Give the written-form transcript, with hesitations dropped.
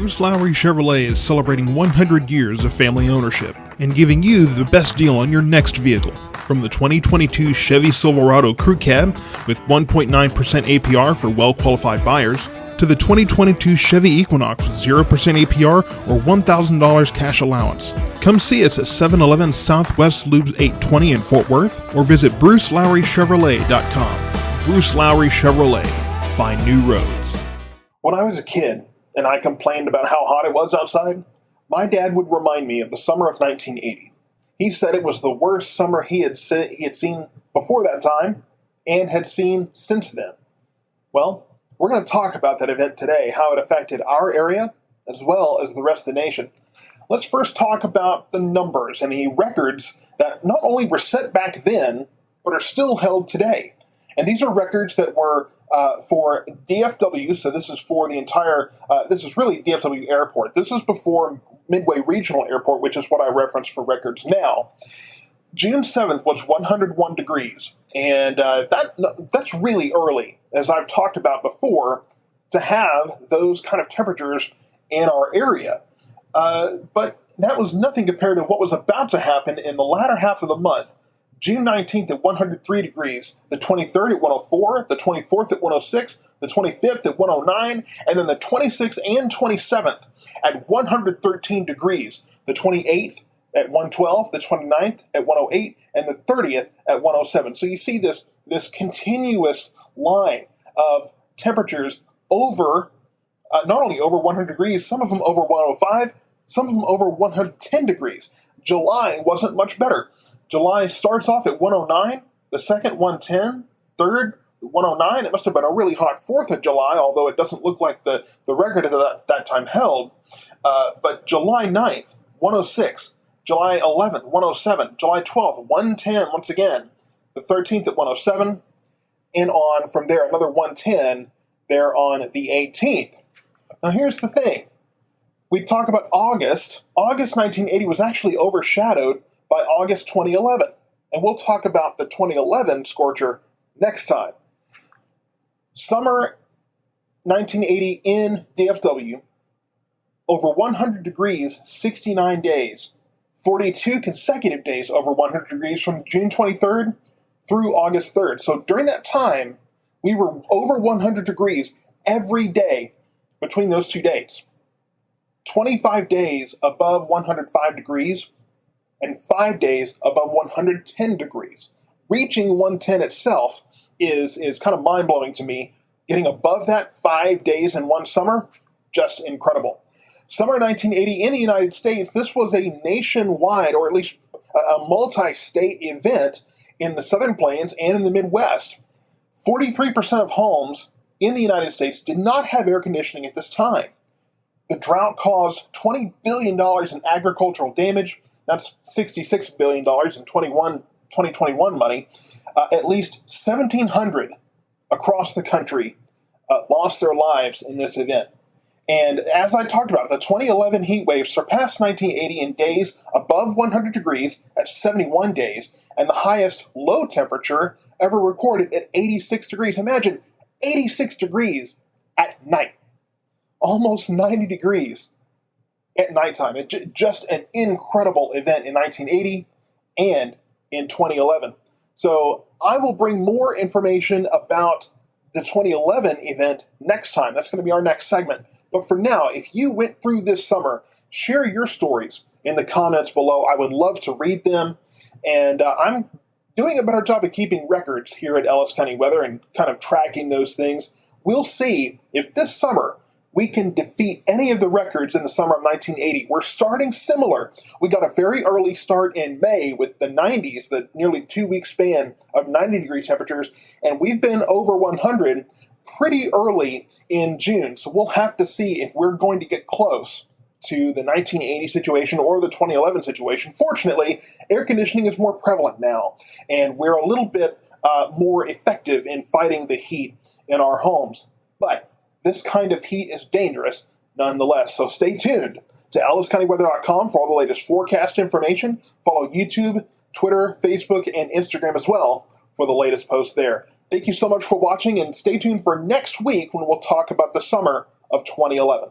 Bruce Lowry Chevrolet is celebrating 100 years of family ownership and giving you the best deal on your next vehicle. From the 2022 Chevy Silverado Crew Cab with 1.9% APR for well-qualified buyers, to the 2022 Chevy Equinox with 0% APR or $1,000 cash allowance. Come see us at 711 Southwest Loop 820 in Fort Worth or visit BruceLowryChevrolet.com. Bruce Lowry Chevrolet. Find new roads. When I was a kid and I complained about how hot it was outside, my dad would remind me of the summer of 1980. He said it was the worst summer he had seen before that time and had seen since then. Well, we're going to talk about that event today, how it affected our area as well as the rest of the nation. Let's first talk about the numbers and the records that not only were set back then, but are still held today. And these are records that were for DFW, so this is for the entire, this is really DFW Airport. This is before Midway Regional Airport, which is what I reference for records now. June 7th was 101 degrees, and that's really early, as I've talked about before, to have those kind of temperatures in our area. But that was nothing compared to what was about to happen in the latter half of the month. June 19th at 103 degrees, the 23rd at 104, the 24th at 106, the 25th at 109, and then the 26th and 27th at 113 degrees, the 28th at 112, the 29th at 108, and the 30th at 107. So you see this continuous line of temperatures over, not only over 100 degrees, some of them over 105, some of them over 110 degrees. July wasn't much better. July starts off at 109, the second 110, third 109. It must have been a really hot 4th of July, although it doesn't look like the record of that time held. But July 9th, 106, July 11th, 107, July 12th, 110 once again, the 13th at 107, and on from there, another 110 there on the 18th. Now here's the thing. We talk about August. August 1980 was actually overshadowed by August 2011. And we'll talk about the 2011 scorcher next time. Summer 1980 in DFW, over 100 degrees, 69 days. 42 consecutive days over 100 degrees from June 23rd through August 3rd. So during that time, we were over 100 degrees every day between those two dates. 25 days above 105 degrees and 5 days above 110 degrees. Reaching 110 itself is kind of mind-blowing to me. Getting above that 5 days in one summer, just incredible. Summer 1980 in the United States, this was a nationwide, or at least a multi-state event in the Southern Plains and in the Midwest. 43% of homes in the United States did not have air conditioning at this time. The drought caused $20 billion in agricultural damage. That's $66 billion in 2021 money. At least 1,700 across the country lost their lives in this event. And as I talked about, the 2011 heat wave surpassed 1980 in days above 100 degrees at 71 days, and the highest low temperature ever recorded at 86 degrees. Imagine 86 degrees at night. Almost 90 degrees at nighttime. Just an incredible event in 1980 and in 2011. So I will bring more information about the 2011 event next time. That's going to be our next segment. But for now, if you went through this summer, share your stories in the comments below. I would love to read them. And I'm doing a better job of keeping records here at Ellis County Weather and kind of tracking those things. We'll see if this summer we can defeat any of the records in the summer of 1980. We're starting similar. We got a very early start in May with the 90s, the nearly 2-week span of 90-degree temperatures, and we've been over 100 pretty early in June. So we'll have to see if we're going to get close to the 1980 situation or the 2011 situation. Fortunately, air conditioning is more prevalent now, and we're a little bit more effective in fighting the heat in our homes. But this kind of heat is dangerous nonetheless. So stay tuned to EllisCountyWeather.com for all the latest forecast information. Follow YouTube, Twitter, Facebook, and Instagram as well for the latest posts there. Thank you so much for watching, and stay tuned for next week when we'll talk about the summer of 2011.